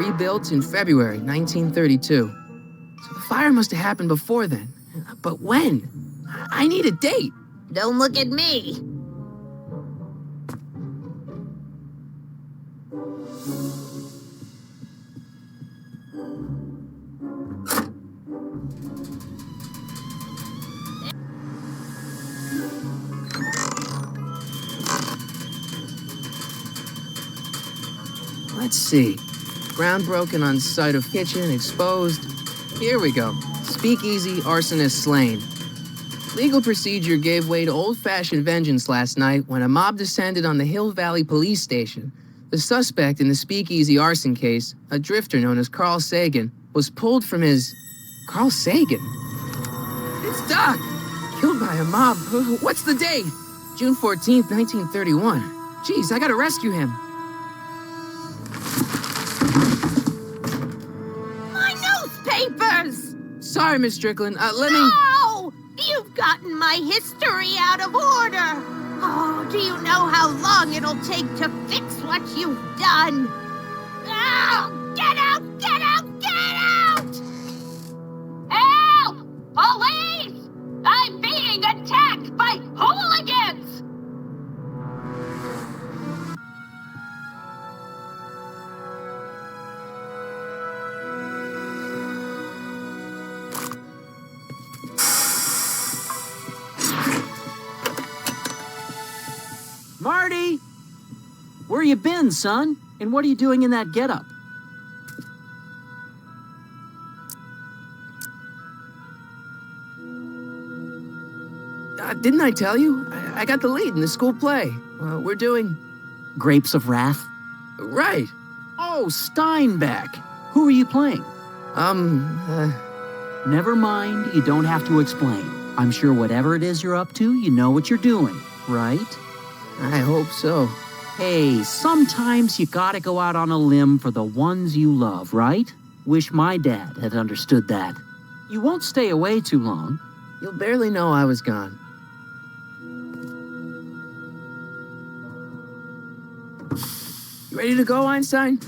rebuilt in February 1932. So the fire must have happened before then. But when? I need a date. Don't look at me. Let's see. Ground broken on site of kitchen, exposed. Here we go. Speakeasy, arsonist slain. Legal procedure gave way to old-fashioned vengeance last night when a mob descended on the Hill Valley Police Station. The suspect in the Speakeasy arson case, a drifter known as Carl Sagan, was pulled from his... Carl Sagan? It's Doc! Killed by a mob. What's the date? June 14th, 1931. Jeez, I gotta rescue him. Papers! Sorry, Miss Strickland. Let me... No! You've gotten my history out of order! Oh, do you know how long it'll take to fix what you've done? Oh, get out! Get out! Get out! Help! Police! I'm being attacked by hooligans! Marty! Where you been, son? And what are you doing in that getup? Didn't I tell you? I got the lead in the school play. We're doing... Grapes of Wrath? Right. Oh, Steinbeck. Who are you playing? Never mind, you don't have to explain. I'm sure whatever it is you're up to, you know what you're doing, right? I hope so. Hey, sometimes you gotta go out on a limb for the ones you love, right? Wish my dad had understood that. You won't stay away too long. You'll barely know I was gone. You ready to go, Einstein?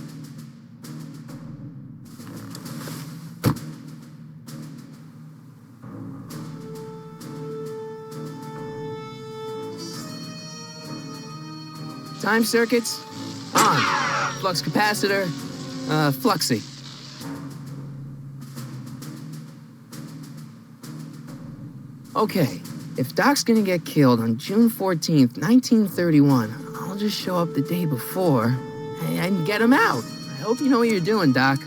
Time circuits, on. Flux capacitor, fluxy. Okay, if Doc's gonna get killed on June 14th, 1931, I'll just show up the day before and get him out. I hope you know what you're doing, Doc.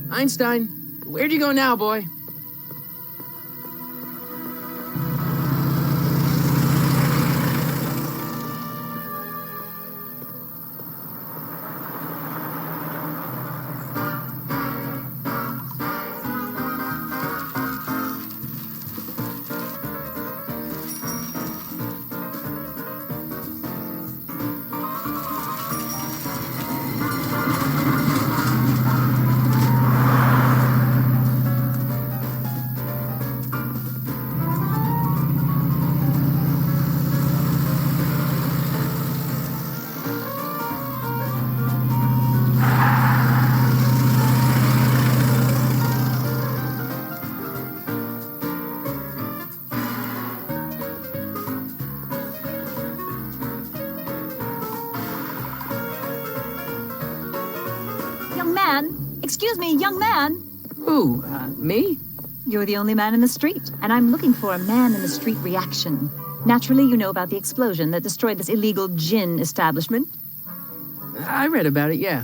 Einstein, where'd you go now, boy? Young man, excuse me, young man. Who, me? You're the only man in the street, and I'm looking for a man-in-the-street reaction. Naturally, you know about the explosion that destroyed this illegal gin establishment. I read about it, yeah.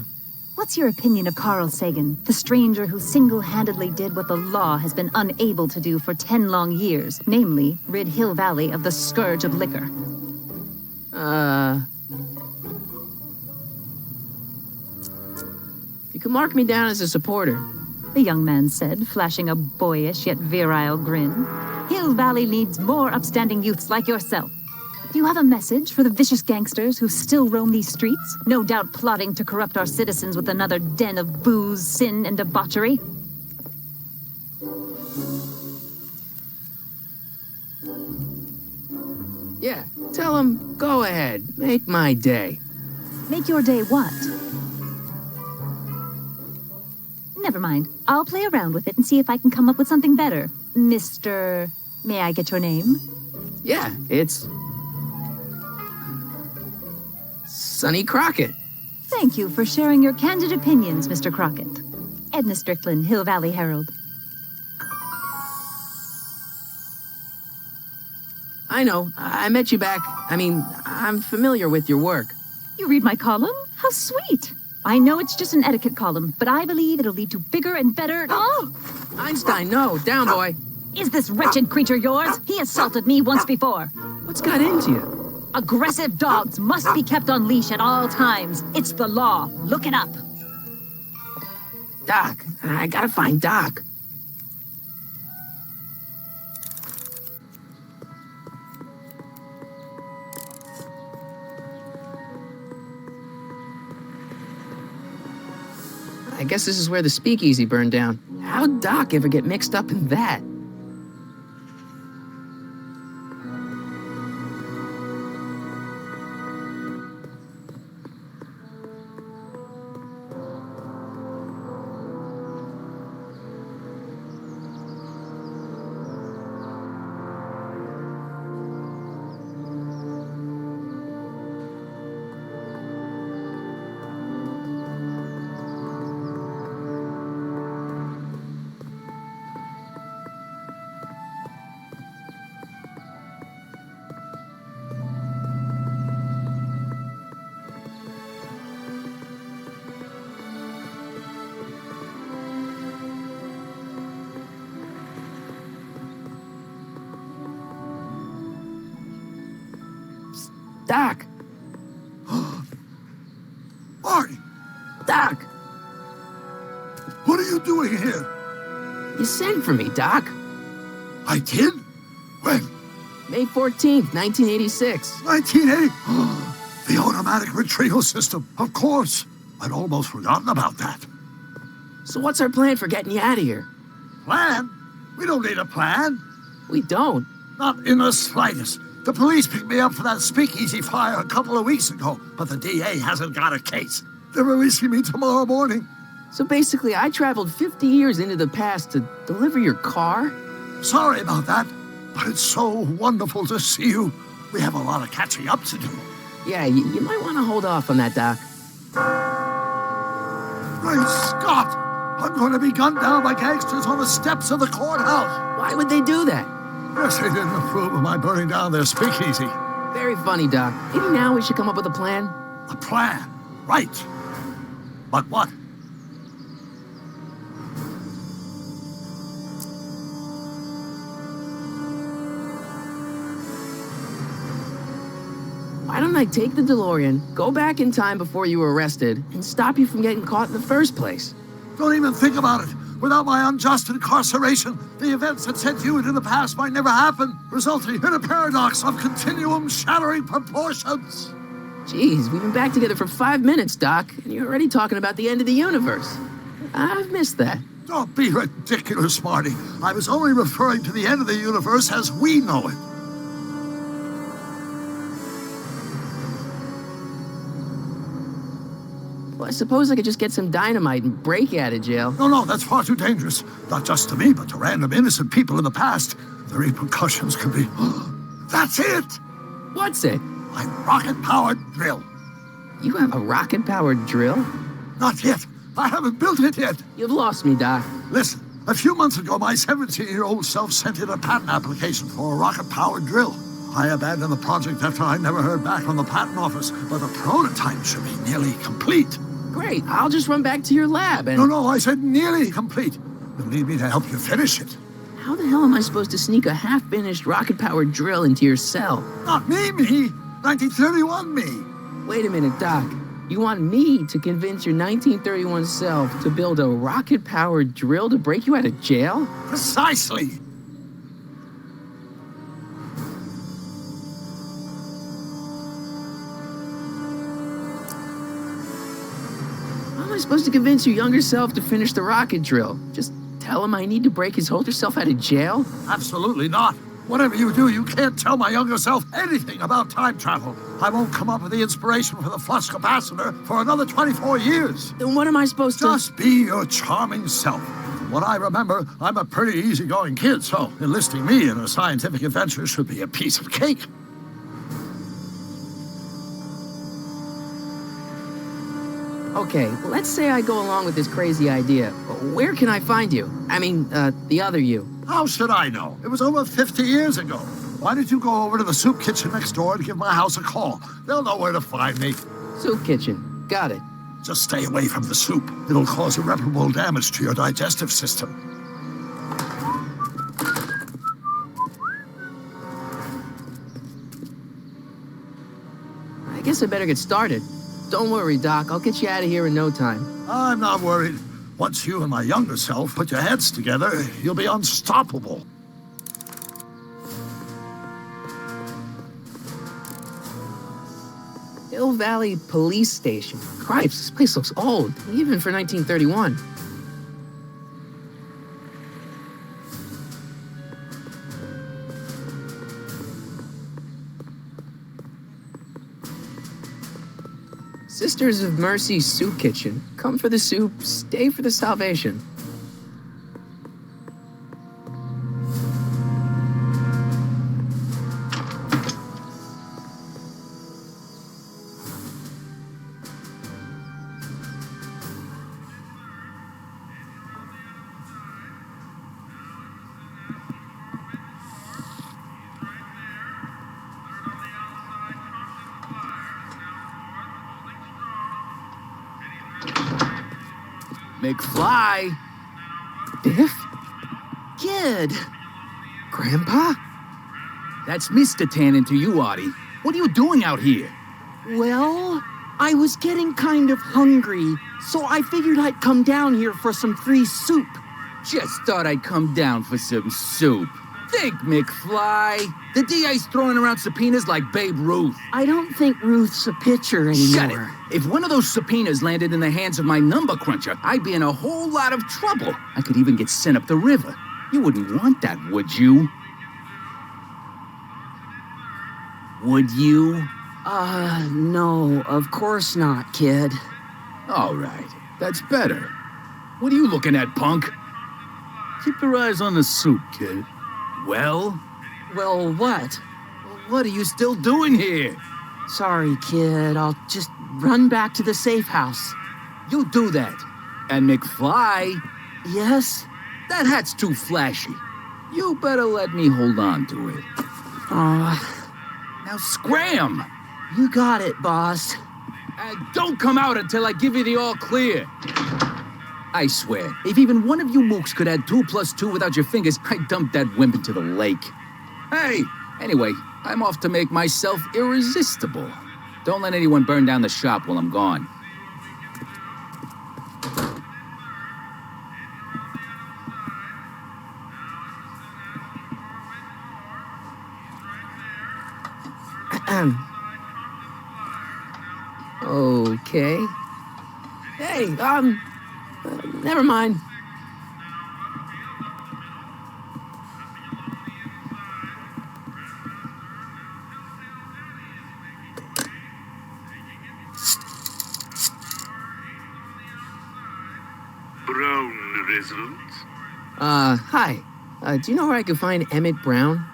What's your opinion of Carl Sagan, the stranger who single-handedly did what the law has been unable to do for 10 long years, namely, rid Hill Valley of the scourge of liquor? You can mark me down as a supporter. The young man said, flashing a boyish yet virile grin. Hill Valley needs more upstanding youths like yourself. Do you have a message for the vicious gangsters who still roam these streets, no doubt plotting to corrupt our citizens with another den of booze, sin, and debauchery? Yeah, tell him, go ahead, make my day. Make your day what? Never mind. I'll play around with it and see if I can come up with something better. Mr. May I get your name? Yeah, it's... Sonny Crockett. Thank you for sharing your candid opinions, Mr. Crockett. Edna Strickland, Hill Valley Herald. I know, I met you back. I'm familiar with your work. You read my column? How sweet! I know it's just an etiquette column, but I believe it'll lead to bigger and better... Oh! Einstein, no, down, boy. Is this wretched creature yours? He assaulted me once before. What's got into you? Aggressive dogs must be kept on leash at all times. It's the law. Look it up. Doc, I gotta find Doc. I guess this is where the speakeasy burned down. How'd Doc ever get mixed up in that? Doc! Marty! Doc! What are you doing here? You sent for me, Doc. I did? When? May 14th, 1986. 1980? The automatic retrieval system, of course. I'd almost forgotten about that. So what's our plan for getting you out of here? Plan? We don't need a plan. We don't. Not in the slightest. The police picked me up for that speakeasy fire a couple of weeks ago, but the DA hasn't got a case. They're releasing me tomorrow morning. So basically, I traveled 50 years into the past to deliver your car? Sorry about that, but it's so wonderful to see you. We have a lot of catching up to do. Yeah, you might want to hold off on that, Doc. Great Scott! I'm going to be gunned down by gangsters on the steps of the courthouse. Why would they do that? Guess they didn't approve of my burning down their speakeasy. Very funny, Doc. Maybe now we should come up with a plan? A plan, right. But what? don't I take the DeLorean, go back in time before you were arrested, and stop you from getting caught in the first place? Don't even think about it. Without my unjust incarceration, the events that sent you into the past might never happen, resulting in a paradox of continuum-shattering proportions. Jeez, we've been back together for 5 minutes, Doc, and you're already talking about the end of the universe. I've missed that. Don't be ridiculous, Marty. I was only referring to the end of the universe as we know it. Well, I suppose I could just get some dynamite and break you out of jail. No, that's far too dangerous. Not just to me, but to random innocent people in the past. The repercussions could be... That's it! What's it? My rocket-powered drill. You have a rocket-powered drill? Not yet. I haven't built it yet. You've lost me, Doc. Listen, a few months ago, my 17-year-old self sent in a patent application for a rocket-powered drill. I abandoned the project after I never heard back from the patent office, but the prototype should be nearly complete. Great, I'll just run back to your lab and... No, I said nearly complete. You'll need me to help you finish it. How the hell am I supposed to sneak a half-finished rocket-powered drill into your cell? Not me. 1931 me. Wait a minute, Doc. You want me to convince your 1931 self to build a rocket-powered drill to break you out of jail? Precisely. How am I supposed to convince your younger self to finish the rocket drill? Just tell him I need to break his older self out of jail? Absolutely not. Whatever you do, you can't tell my younger self anything about time travel. I won't come up with the inspiration for the flux capacitor for another 24 years. Then what am I supposed to... Just be your charming self. From what I remember, I'm a pretty easygoing kid, so enlisting me in a scientific adventure should be a piece of cake. Okay, let's say I go along with this crazy idea. Where can I find you? I mean, the other you. How should I know? It was over 50 years ago. Why don't you go over to the soup kitchen next door and give my house a call? They'll know where to find me. Soup kitchen. Got it. Just stay away from the soup. It'll cause irreparable damage to your digestive system. I guess I better get started. Don't worry, Doc. I'll get you out of here in no time. I'm not worried. Once you and my younger self put your heads together, you'll be unstoppable. Hill Valley Police Station. Cripes, this place looks old, even for 1931. Sisters of Mercy Soup Kitchen. Come for the soup, stay for the salvation. McFly! Biff? Kid! Grandpa? That's Mr. Tannen to you, Artie. What are you doing out here? Well, I was getting kind of hungry, so I figured I'd come down here for some free soup. Just thought I'd come down for some soup. Think, McFly. The DA's throwing around subpoenas like Babe Ruth. I don't think Ruth's a pitcher anymore. Shut it. If one of those subpoenas landed in the hands of my number cruncher, I'd be in a whole lot of trouble. I could even get sent up the river. You wouldn't want that, would you? Would you? No, of course not, kid. All right. That's better. What are you looking at, punk? Keep your eyes on the soup, kid. Well, What? what are you still doing here? Sorry, kid. I'll just run back to the safe house. You do that. And McFly, Yes? that hat's too flashy. You better let me hold on to it. Now scram! You got it, boss. And don't come out until I give you the all clear. I swear, if even one of you mooks could add 2 + 2 without your fingers, I'd dump that wimp into the lake. Hey, anyway, I'm off to make myself irresistible. Don't let anyone burn down the shop while I'm gone. Okay. Hey, never mind. Brown residence? Hi. Do you know where I can find Emmett Brown?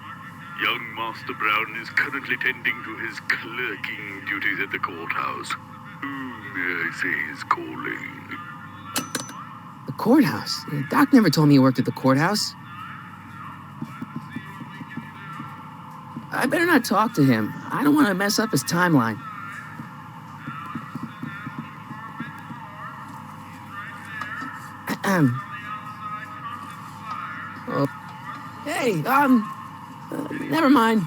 Young Master Brown is currently tending to his clerking duties at the courthouse. Who may I say is calling? The courthouse? Doc never told me he worked at the courthouse. I better not talk to him. I don't want to mess up his timeline. Oh. Hey, never mind.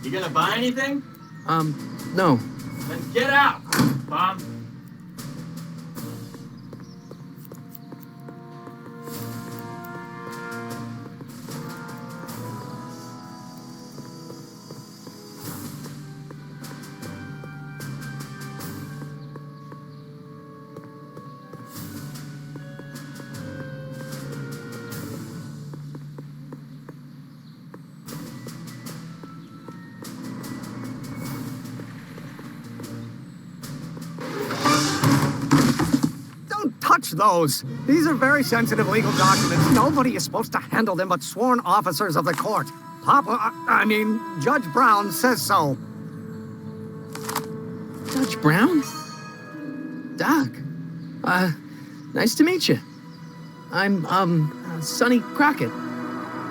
You gonna buy anything? No. Then get out, bum. Touch those. These are very sensitive legal documents. Nobody is supposed to handle them but sworn officers of the court. Judge Brown says so. Judge Brown? Doc. Nice to meet you. I'm, Sonny Crockett.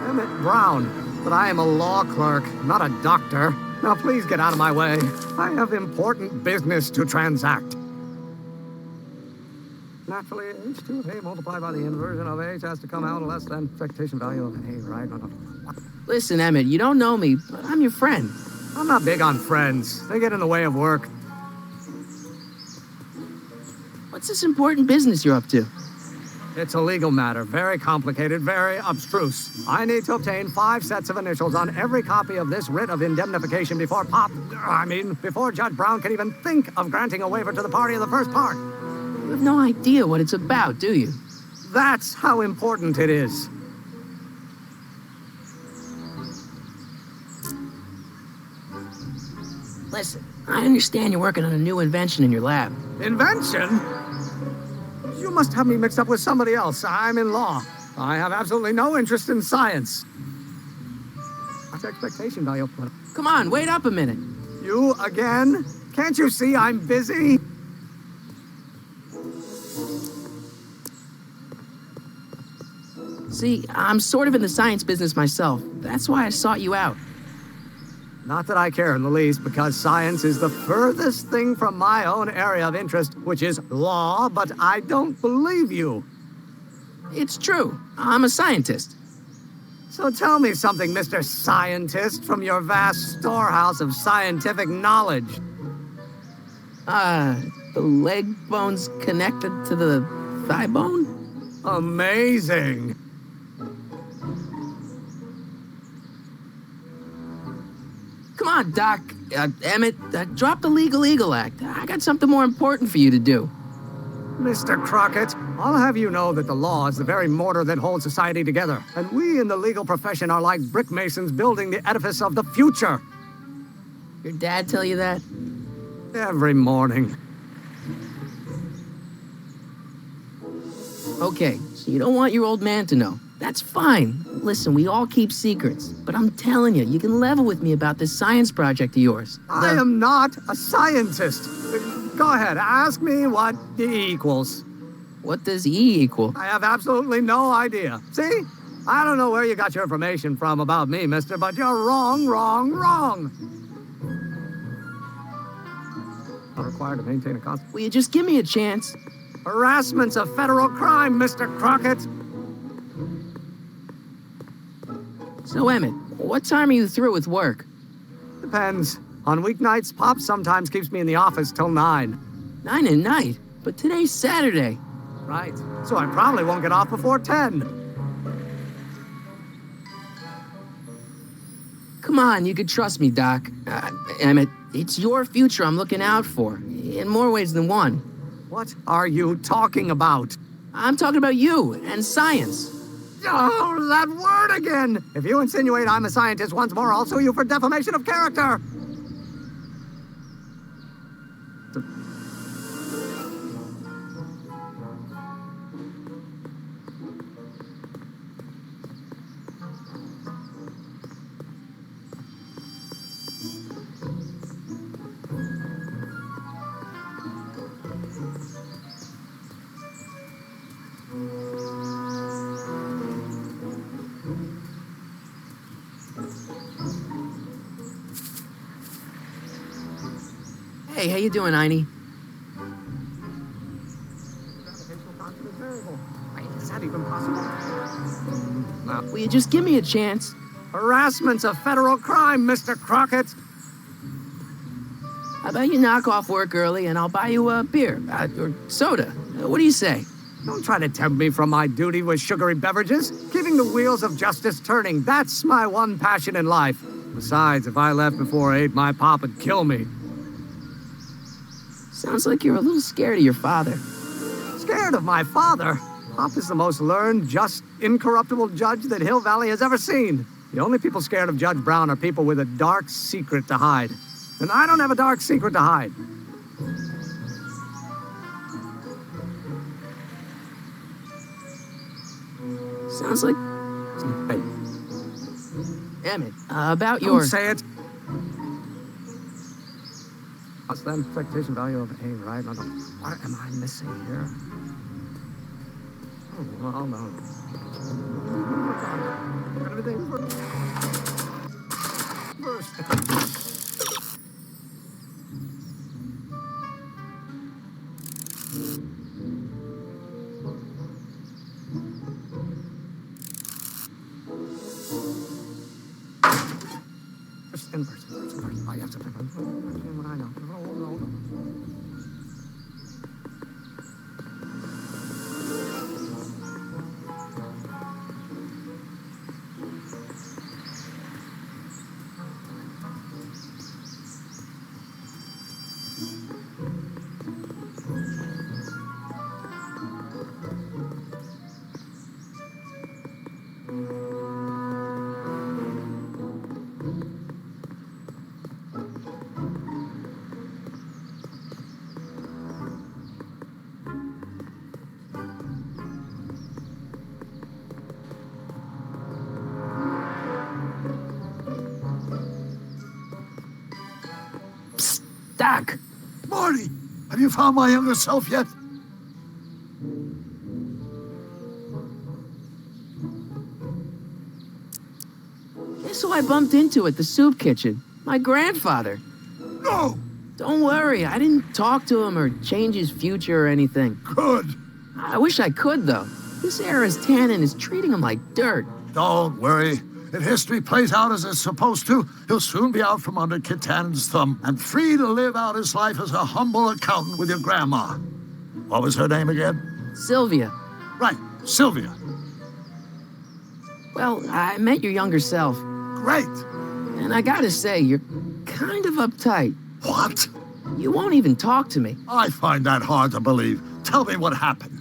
Emmett Brown, but I am a law clerk, not a doctor. Now please get out of my way. I have important business to transact. Naturally, h2 of A multiplied by the inversion of H has to come out less than expectation value of A, right? Listen, Emmett, you don't know me, but I'm your friend. I'm not big on friends. They get in the way of work. What's this important business you're up to? It's a legal matter, very complicated, very abstruse. I need to obtain 5 sets of initials on every copy of this writ of indemnification before before Judge Brown can even think of granting a waiver to the party in the first part. You have no idea what it's about, do you? That's how important it is. Listen, I understand you're working on a new invention in your lab. Invention? You must have me mixed up with somebody else. I'm in law. I have absolutely no interest in science. What's expectation value? Come on, wait up a minute. You again? Can't you see I'm busy? See, I'm sort of in the science business myself. That's why I sought you out. Not that I care in the least, because science is the furthest thing from my own area of interest, which is law, but I don't believe you. It's true. I'm a scientist. So tell me something, Mr. Scientist, from your vast storehouse of scientific knowledge. The leg bone's connected to the thigh bone? Amazing. Come on, Doc. Emmett, drop the Legal Eagle Act. I got something more important for you to do. Mr. Crockett, I'll have you know that the law is the very mortar that holds society together, and we in the legal profession are like brick masons building the edifice of the future. Your dad tell you that? Every morning. Okay, so you don't want your old man to know. That's fine. Listen, we all keep secrets. But I'm telling you, you can level with me about this science project of yours. I am not a scientist. Go ahead, ask me what E equals. What does E equal? I have absolutely no idea. See? I don't know where you got your information from about me, mister, but you're wrong. Not required to maintain a constant. Will you just give me a chance? Harassment's a federal crime, Mr. Crockett. So, Emmett, what time are you through with work? Depends. On weeknights, Pop sometimes keeps me in the office till 9. 9 at night? But today's Saturday. Right. So I probably won't get off before 10. Come on, you could trust me, Doc. Emmett, it's your future I'm looking out for, in more ways than one. What are you talking about? I'm talking about you and science. Oh, that word again! If you insinuate I'm a scientist once more, I'll sue you for defamation of character! Hey, how you doing, Einie? Gravitational constant is variable. Wait, is that even possible? No. Will you just give me a chance? Harassment's a federal crime, Mr. Crockett. How about you knock off work early and I'll buy you a beer or soda? What do you say? Don't try to tempt me from my duty with sugary beverages. Keeping the wheels of justice turning, that's my one passion in life. Besides, if I left before 8, my pop would kill me. Sounds like you're a little scared of your father. Scared of my father? Pop is the most learned, just, incorruptible judge that Hill Valley has ever seen. The only people scared of Judge Brown are people with a dark secret to hide. And I don't have a dark secret to hide. Sounds like... Hey, Emmett, about don't your... say it. What's the expectation value of A, right? No, no. What am I missing here? Oh, well, no. Everything first. Inverse. Oh, yes, what I know. No. Doc! Marty, have you found my younger self yet? Guess who I bumped into at the soup kitchen? My grandfather. No! Don't worry, I didn't talk to him or change his future or anything. Good. I wish I could, though. This era's tannin is treating him like dirt. Don't worry. If history plays out as it's supposed to, he'll soon be out from under Kit Tannen's thumb and free to live out his life as a humble accountant with your grandma. What was her name again? Sylvia. Right, Sylvia. Well, I met your younger self. Great. And I gotta say, you're kind of uptight. What? You won't even talk to me. I find that hard to believe. Tell me what happened.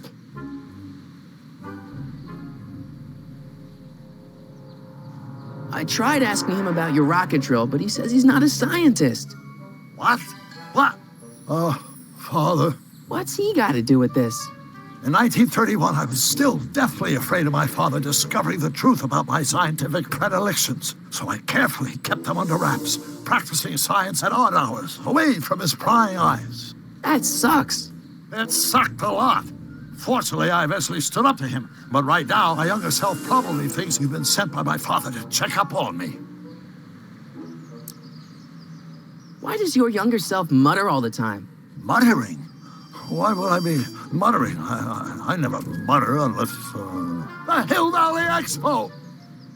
I tried asking him about your rocket drill, but he says he's not a scientist. What? What? Oh, Father. What's he got to do with this? In 1931, I was still deathly afraid of my father discovering the truth about my scientific predilections, so I carefully kept them under wraps, practicing science at odd hours, away from his prying eyes. That sucks. It sucked a lot. Fortunately, I eventually stood up to him, but right now, my younger self probably thinks you've been sent by my father to check up on me. Why does your younger self mutter all the time? Muttering? Why would I be muttering? I never mutter unless... The Hill Valley Expo!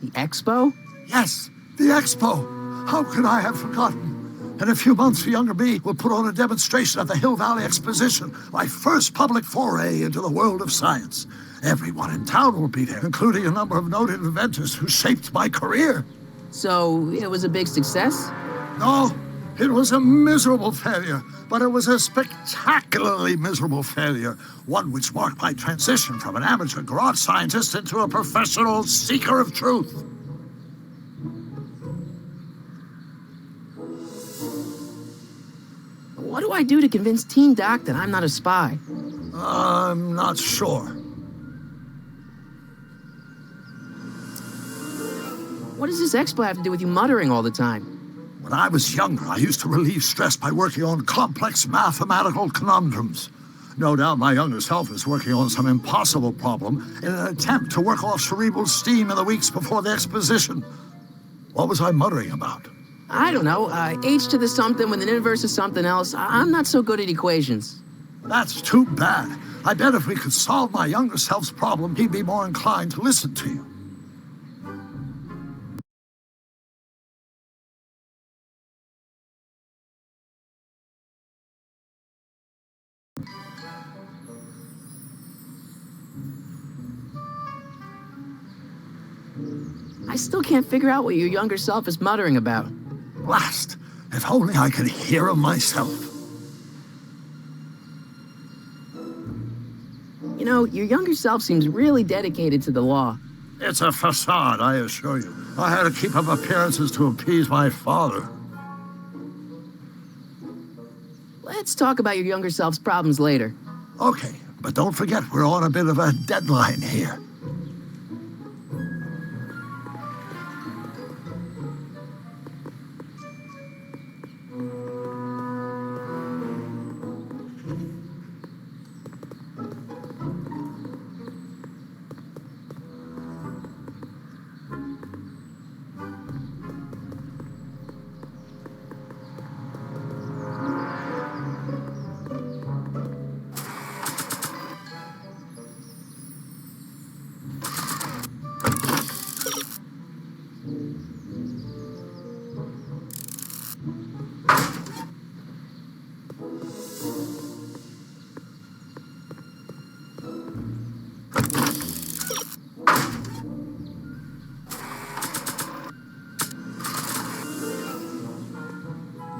The expo? Yes, the Expo. How could I have forgotten? In a few months, the younger me will put on a demonstration at the Hill Valley Exposition, my first public foray into the world of science. Everyone in town will be there, including a number of noted inventors who shaped my career. So, it was a big success? No, it was a miserable failure, but it was a spectacularly miserable failure, one which marked my transition from an amateur garage scientist into a professional seeker of truth. What do I do to convince Teen Doc that I'm not a spy? I'm not sure. What does this expo have to do with you muttering all the time? When I was younger, I used to relieve stress by working on complex mathematical conundrums. No doubt my younger self is working on some impossible problem in an attempt to work off cerebral steam in the weeks before the exposition. What was I muttering about? I don't know. H to the something with an inverse of something else. I'm not so good at equations. That's too bad. I bet if we could solve my younger self's problem, he'd be more inclined to listen to you. I still can't figure out what your younger self is muttering about. Blast! If only I could hear him myself. You know, your younger self seems really dedicated to the law. It's a facade, I assure you. I had to keep up appearances to appease my father. Let's talk about your younger self's problems later. Okay, but don't forget we're on a bit of a deadline here.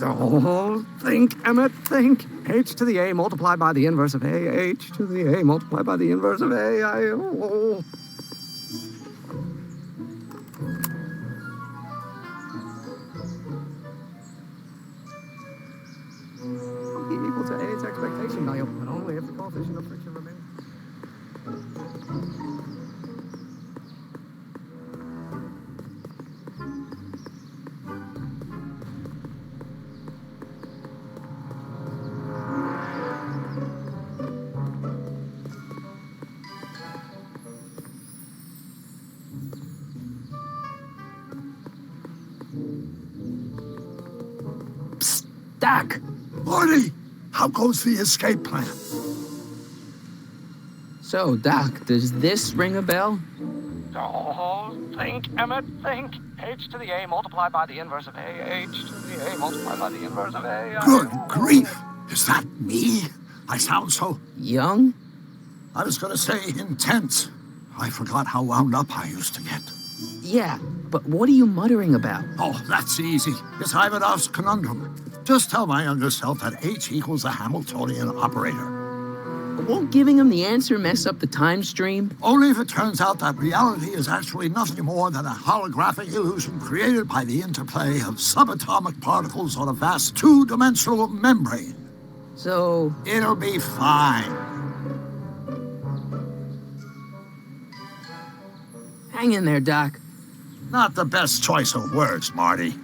Oh, think, Emmett, think. H to the A multiplied by the inverse of A. H to the A multiplied by the inverse of A. Equal to A's expectation value, but only if the coefficient of friction remains. Doc! Morty, how goes the escape plan? So, Doc, does this ring a bell? Oh, think, Emmett, think. H to the A multiplied by the inverse of A. H to the A multiplied by the inverse of A. Good grief! Is that me? I sound so... Young? I was gonna say intense. I forgot how wound up I used to get. Yeah, but what are you muttering about? Oh, that's easy. It's Ivanov's conundrum. Just tell my younger self that H equals the Hamiltonian operator. Won't giving him the answer mess up the time stream? Only if it turns out that reality is actually nothing more than a holographic illusion created by the interplay of subatomic particles on a vast two-dimensional membrane. So... It'll be fine. Hang in there, Doc. Not the best choice of words, Marty.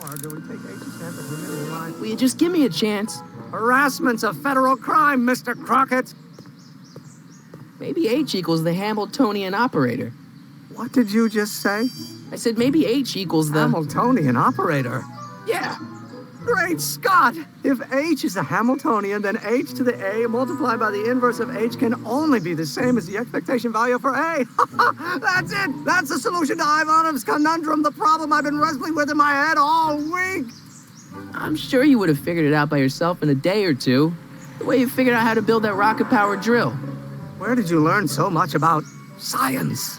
Or do we take H's chance of permitting line? Will you just give me a chance? Harassment's a federal crime, Mr. Crockett. Maybe H equals the Hamiltonian operator. What did you just say? I said maybe H equals the... Hamiltonian operator. Yeah. Great Scott! If H is a Hamiltonian, then H to the A multiplied by the inverse of H can only be the same as the expectation value for A. That's it! That's the solution to Ivanov's conundrum, the problem I've been wrestling with in my head all week! I'm sure you would have figured it out by yourself in a day or two. The way you figured out how to build that rocket-powered drill. Where did you learn so much about science?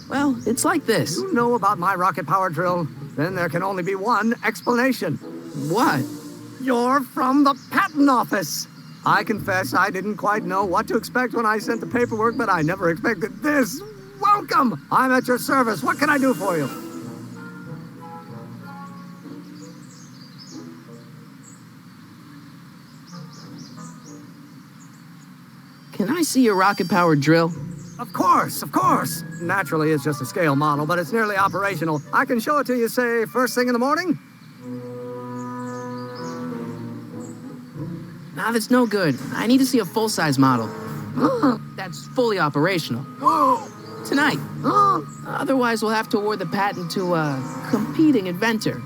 Well, it's like this. You know about my rocket power drill? Then there can only be one explanation. What? You're from the patent office. I confess I didn't quite know what to expect when I sent the paperwork, but I never expected this. Welcome! I'm at your service. What can I do for you? Can I see your rocket-powered drill? Of course, of course. Naturally, it's just a scale model, but it's nearly operational. I can show it to you, say, first thing in the morning? Nah, that's no good. I need to see a full-size model. That's fully operational. Tonight. Otherwise, we'll have to award the patent to a competing inventor,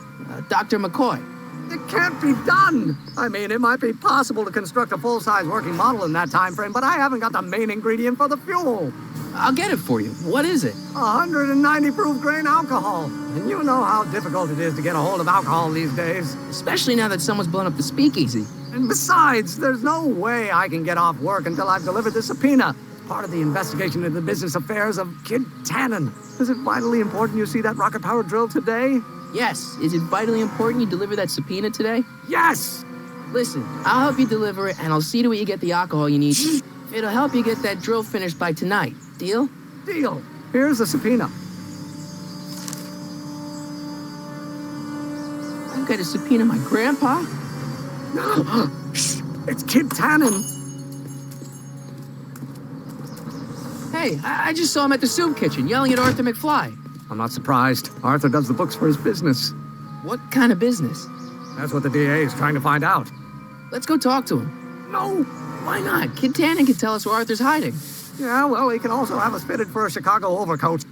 Dr. McCoy. It can't be done. I mean, it might be possible to construct a full-size working model in that time frame, but I haven't got the main ingredient for the fuel. I'll get it for you. What is it? 190 proof grain alcohol. And you know how difficult it is to get a hold of alcohol these days. Especially now that someone's blown up the speakeasy. And besides, there's no way I can get off work until I've delivered the subpoena. It's part of the investigation into the business affairs of Kid Tannen. Is it vitally important you see that rocket-powered drill today? Yes. Is it vitally important you deliver that subpoena today? Yes! Listen, I'll help you deliver it, and I'll see to it you get the alcohol you need. It'll help you get that drill finished by tonight. Deal? Deal. Here's the subpoena. I've got to subpoena my grandpa? Shh! It's Kid Tannen. Hey, I just saw him at the soup kitchen yelling at Arthur McFly. I'm not surprised. Arthur does the books for his business. What kind of business? That's what the DA is trying to find out. Let's go talk to him. No! Why not? Kid Tannen can tell us where Arthur's hiding. Yeah, well, he can also have us fitted for a Chicago overcoat.